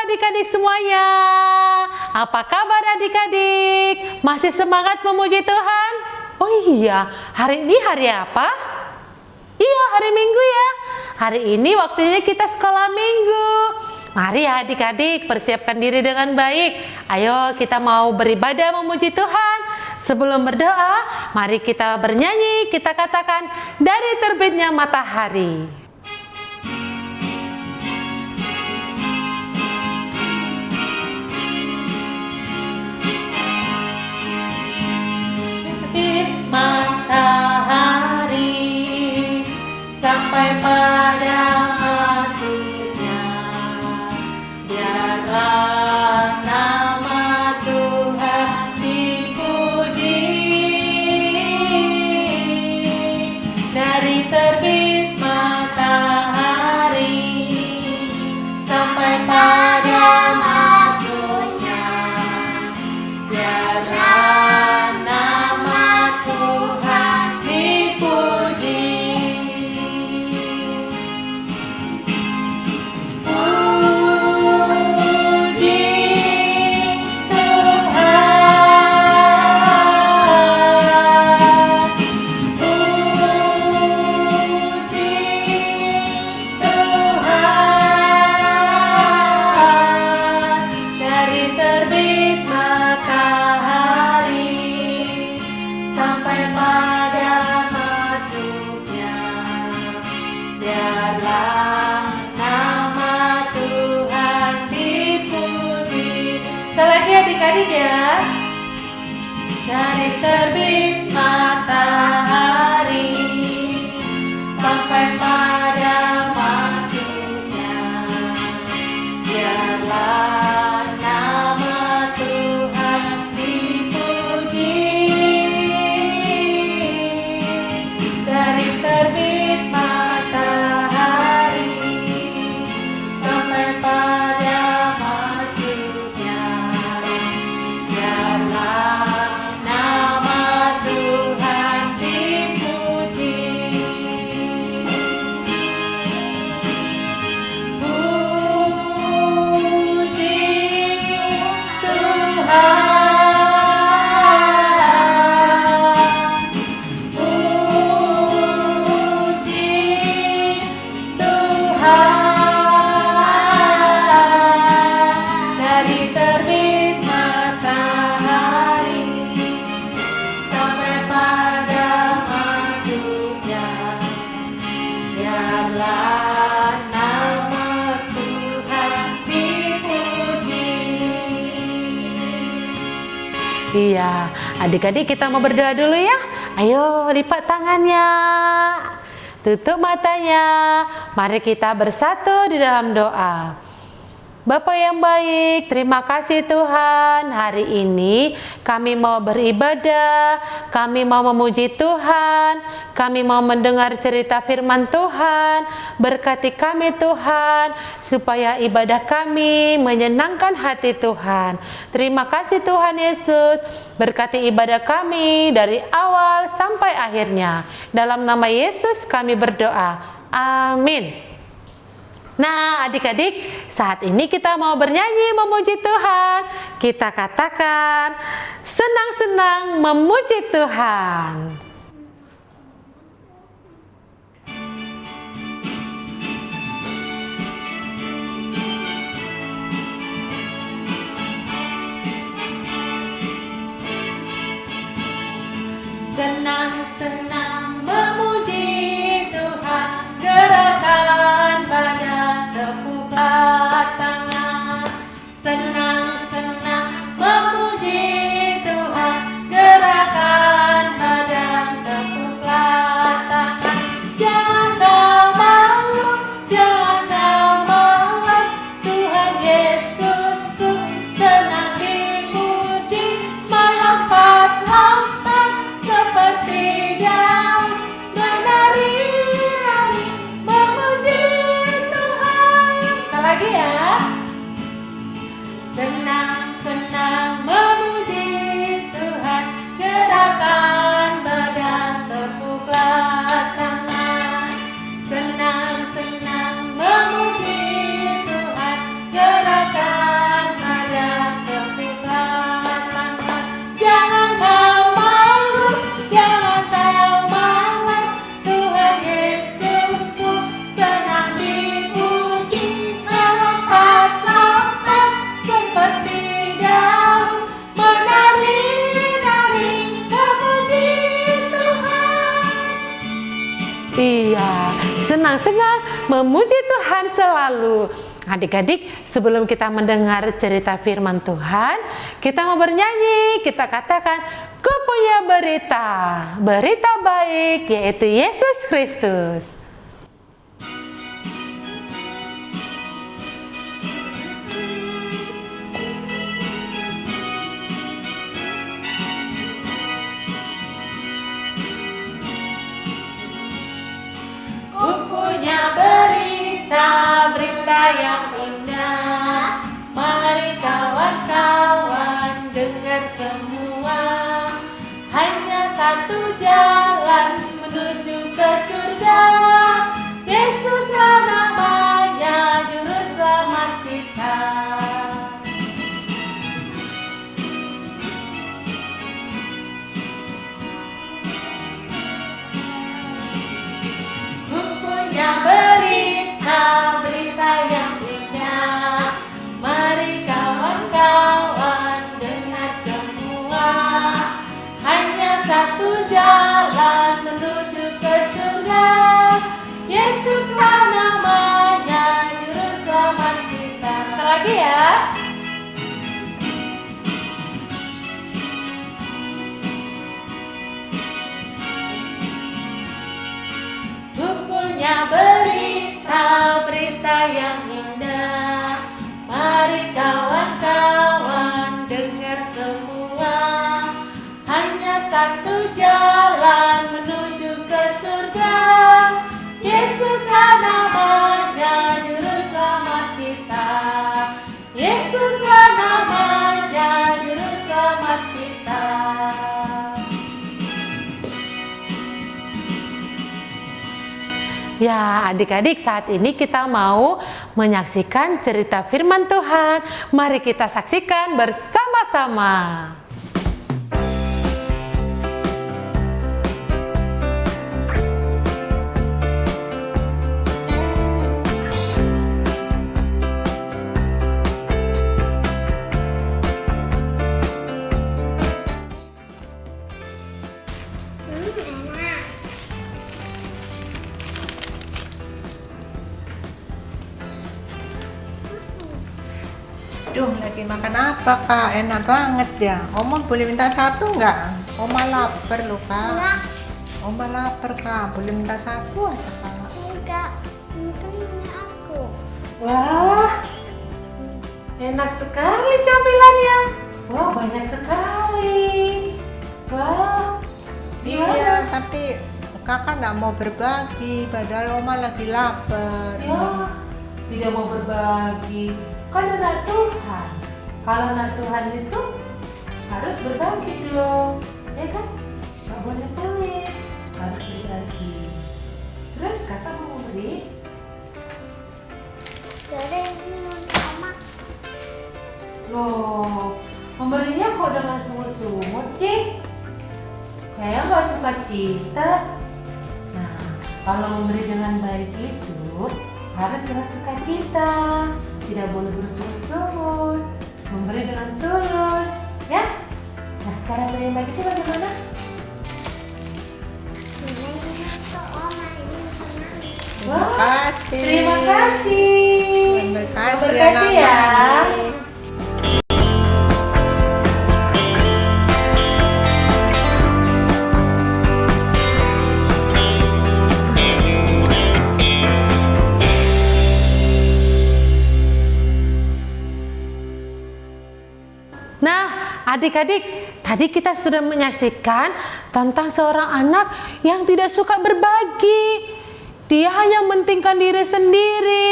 adik-adik semuanya. Apa kabar adik-adik? Masih semangat memuji Tuhan? Oh iya, hari ini hari apa? Iya, hari Minggu ya. Hari ini waktunya kita sekolah Minggu. Mari ya adik-adik, persiapkan diri dengan baik. Ayo kita mau beribadah memuji Tuhan. Sebelum berdoa, mari kita bernyanyi, kita katakan dari terbitnya matahari. Matahari sampai pada maksudnya, biarlah nama Tuhan dipuji. Dari terbit matahari sampai pada maksudnya, biarlah adik-adik ya. Dari terbit matahari sampai pada maksudnya, biarlah nama Tuhan dipuji. Dari terbit matahari sampai pada maksudnya, nama Tuhan dipuji. Puji Tuhan, puji Tuhan. Dari terbit matahari sampai pada maksudnya, biarlah nama Tuhan dipuji. Iya, adik-adik kita mau berdoa dulu ya. Ayo lipat tangannya, tutup matanya. Mari kita bersatu di dalam doa. Bapa yang baik, terima kasih Tuhan. Hari ini kami mau beribadah, kami mau memuji Tuhan, kami mau mendengar cerita firman Tuhan. Berkati kami Tuhan, supaya ibadah kami menyenangkan hati Tuhan. Terima kasih Tuhan Yesus, berkati ibadah kami dari awal sampai akhirnya. Dalam nama Yesus kami berdoa, amin. Nah adik-adik, saat ini kita mau bernyanyi memuji Tuhan. Kita katakan, senang-senang memuji Tuhan. Senang-senang memuji Tuhan, gerakan badan, tepuklah tangan. Senang-senang memuji Tuhan, gerakan badan, memuji Tuhan selalu. Adik-adik, sebelum kita mendengar cerita firman Tuhan, kita mau bernyanyi. Kita katakan, ku punya berita baik, yaitu Yesus Kristus. Ku punya berita yang indah. Mari kawan-kawan dengar semua. Hanya satu jalan menuju ke surga. Yesuslah namanya, juru selamat kita. Berita yang indah. Mari kawan-kawan dengar semua. Hanya satu jalan menuju ke surga. Yesuslah namanya, juru selamat kita. Lagi ya. Punya berita yang indah. Mari kawan-kawan dengar semua. Hanya satu jalan menuju ke surga. Yesuslah namanya, juru selamat kita. Yesuslah namanya, juru selamat kita. Ya, adik-adik, saat ini kita mau menyaksikan cerita firman Tuhan. Mari kita saksikan bersama-sama. Duh, lagi makan apa Kak? Enak banget ya. Oma boleh minta satu nggak? Oma lapar loh Kak. Enggak. Oma lapar Kak. Boleh minta satu aja Kak? Enggak, mungkin ini aku. Wah, enak sekali camilannya. Wah, banyak sekali. Wah, Iya, tapi Kakak nggak mau berbagi. Padahal Oma lagi lapar. ya, tidak mau berbagi. Kan anak Tuhan. Kalau anak Tuhan itu harus berbagi dong, ya kan? Gak boleh pelit, harus berbagi. Terus kakak mau beri? Jadi ini untuk Oma. Loh, memberinya kok dengan sungut-sungut sih? Kayaknya gak suka cita. Nah, kalau memberi dengan baik itu harus dengan sukacita. Tidak boleh bersungut-sungut, memberi dengan tulus, ya? Nah, cara beri yang baik itu bagaimana? Ini untuk Oma, ini untuk Mami. Terima kasih. Terima kasih. Berkati Berkati ya. manis. Nah, adik-adik, tadi kita sudah menyaksikan tentang seorang anak yang tidak suka berbagi. Dia hanya mementingkan diri sendiri,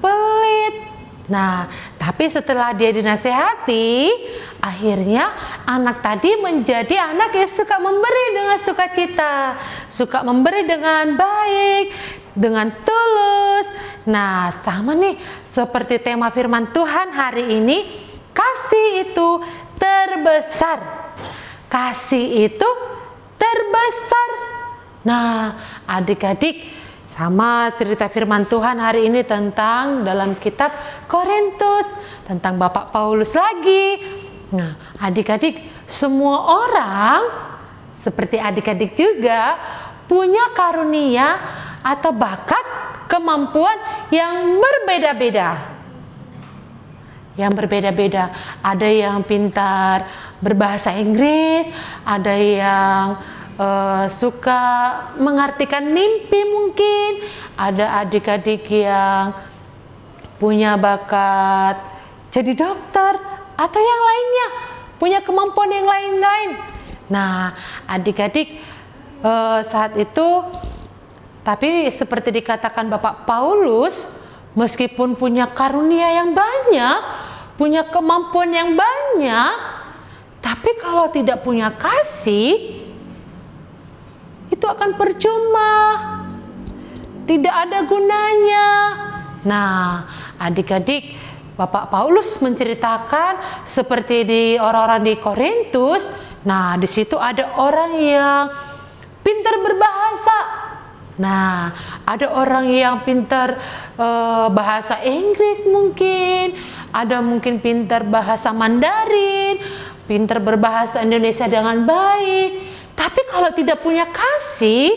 pelit. Nah, tapi setelah dia dinasehati, akhirnya anak tadi menjadi anak yang suka memberi dengan sukacita, suka memberi dengan baik, dengan tulus. Nah, sama nih seperti tema firman Tuhan hari ini, kasih itu terbesar. Kasih itu terbesar. Nah, adik-adik, sama cerita firman Tuhan hari ini tentang dalam kitab Korintus, tentang Bapak Paulus lagi. Nah, adik-adik, semua orang seperti adik-adik juga punya karunia atau bakat kemampuan yang berbeda-beda. Yang berbeda-beda, ada yang pintar berbahasa Inggris, ada yang suka mengartikan mimpi mungkin, ada adik-adik yang punya bakat jadi dokter, atau yang lainnya punya kemampuan yang lain-lain. Nah, adik-adik saat itu, tapi seperti dikatakan Bapak Paulus, meskipun punya karunia yang banyak, punya kemampuan yang banyak, tapi kalau tidak punya kasih, itu akan percuma, tidak ada gunanya. Nah, adik-adik, Bapak Paulus menceritakan seperti di orang-orang di Korintus. Nah, di situ ada orang yang pintar berbahasa. Nah, ada orang yang pintar bahasa Inggris mungkin, ada mungkin pintar bahasa Mandarin, pintar berbahasa Indonesia dengan baik. Tapi kalau tidak punya kasih,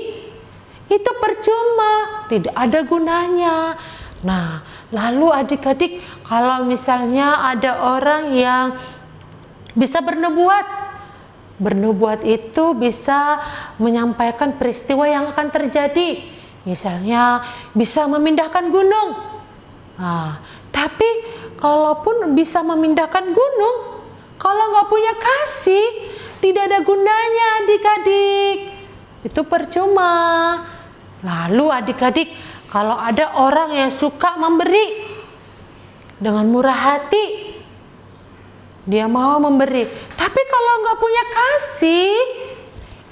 itu percuma, tidak ada gunanya. Nah, lalu adik-adik, kalau misalnya ada orang yang bisa bernubuat itu bisa menyampaikan peristiwa yang akan terjadi. Misalnya bisa memindahkan gunung. Nah, tapi kalaupun bisa memindahkan gunung, kalau nggak punya kasih, tidak ada gunanya adik-adik. Itu percuma. Lalu adik-adik, kalau ada orang yang suka memberi dengan murah hati, dia mau memberi, tapi kalau nggak punya kasih,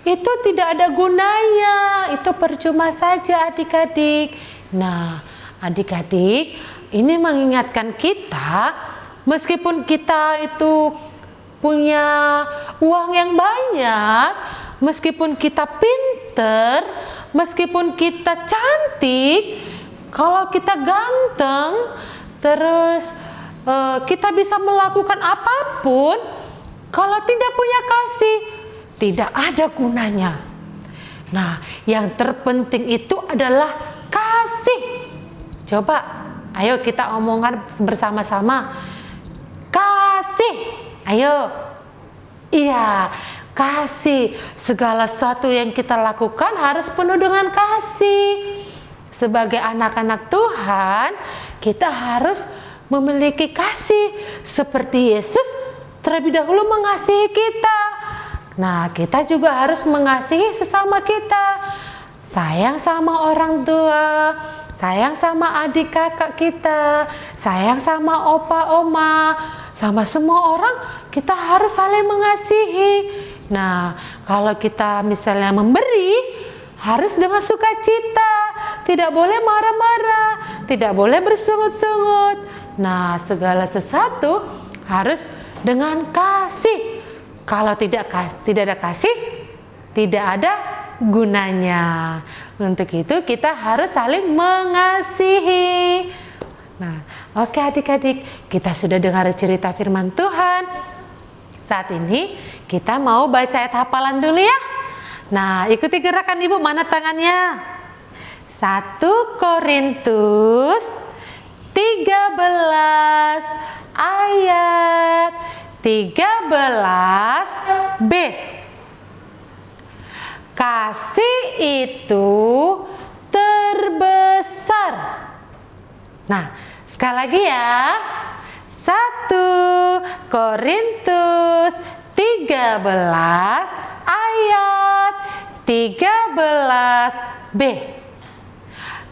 itu tidak ada gunanya, itu percuma saja adik-adik. Nah, adik-adik, ini mengingatkan kita, meskipun kita itu punya uang yang banyak, meskipun kita pinter, meskipun kita cantik, kalau kita ganteng, terus kita bisa melakukan apapun, kalau tidak punya kasih, tidak ada gunanya. Nah, yang terpenting itu adalah kasih. Coba, ayo kita omongkan bersama-sama. Kasih, ayo. Iya, kasih. Segala sesuatu yang kita lakukan harus penuh dengan kasih. Sebagai anak-anak Tuhan, kita harus memiliki kasih seperti Yesus terlebih dahulu mengasihi kita. Nah, kita juga harus mengasihi sesama kita. Sayang sama orang tua, sayang sama adik kakak kita, sayang sama opa oma, sama semua orang kita harus saling mengasihi. Nah, kalau kita misalnya memberi, harus dengan sukacita, tidak boleh marah-marah, tidak boleh bersungut-sungut. Nah, segala sesuatu harus dengan kasih. Kalau tidak ada kasih, tidak ada gunanya. Untuk itu kita harus saling mengasihi. Nah, oke adik-adik, kita sudah dengar cerita firman Tuhan. Saat ini kita mau baca ayat hafalan dulu ya. Nah, ikuti gerakan ibu, mana tangannya? 1 Korintus 13 ayat 13b. Kasih itu terbesar. Nah, sekali lagi ya. 1 Korintus 13 ayat 13b.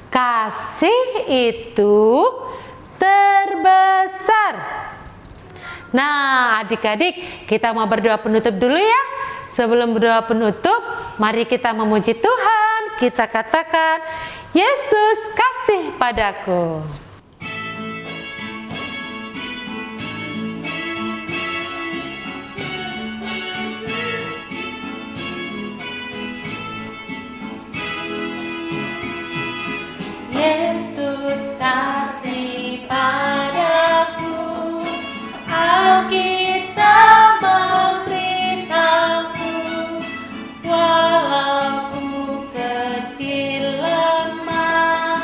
Kasih itu terbesar. Nah, adik-adik, kita mau berdoa penutup dulu ya. Sebelum berdoa penutup, mari kita memuji Tuhan. Kita katakan, Yesus kasih padaku. Yesus kasih padaku, Alkitab memberitahu, walau ku kecil lemah,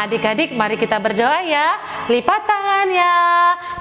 Adik-adik, mari kita berdoa ya. Lipat tangannya,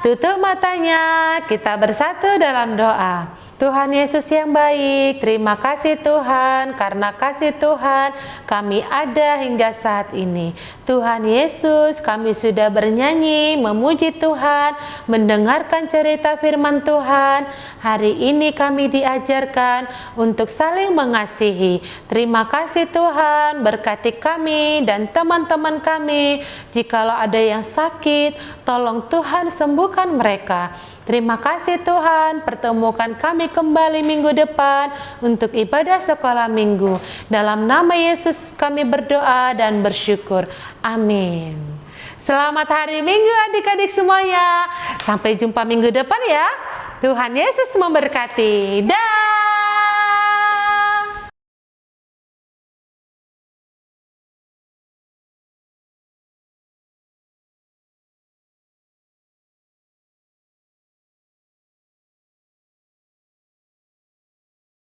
tutup matanya, kita bersatu dalam doa. Tuhan Yesus yang baik, terima kasih Tuhan, karena kasih Tuhan kami ada hingga saat ini. Tuhan Yesus, kami sudah bernyanyi, memuji Tuhan, mendengarkan cerita firman Tuhan. Hari ini kami diajarkan untuk saling mengasihi. Terima kasih Tuhan, berkati kami dan teman-teman kami. Jikalau ada yang sakit, tolong Tuhan sembuhkan mereka. Terima kasih Tuhan, pertemukan kami kembali minggu depan untuk ibadah sekolah minggu. Dalam nama Yesus kami berdoa dan bersyukur. Amin. Selamat hari Minggu adik-adik semuanya. Sampai jumpa minggu depan ya. Tuhan Yesus memberkati. Dah.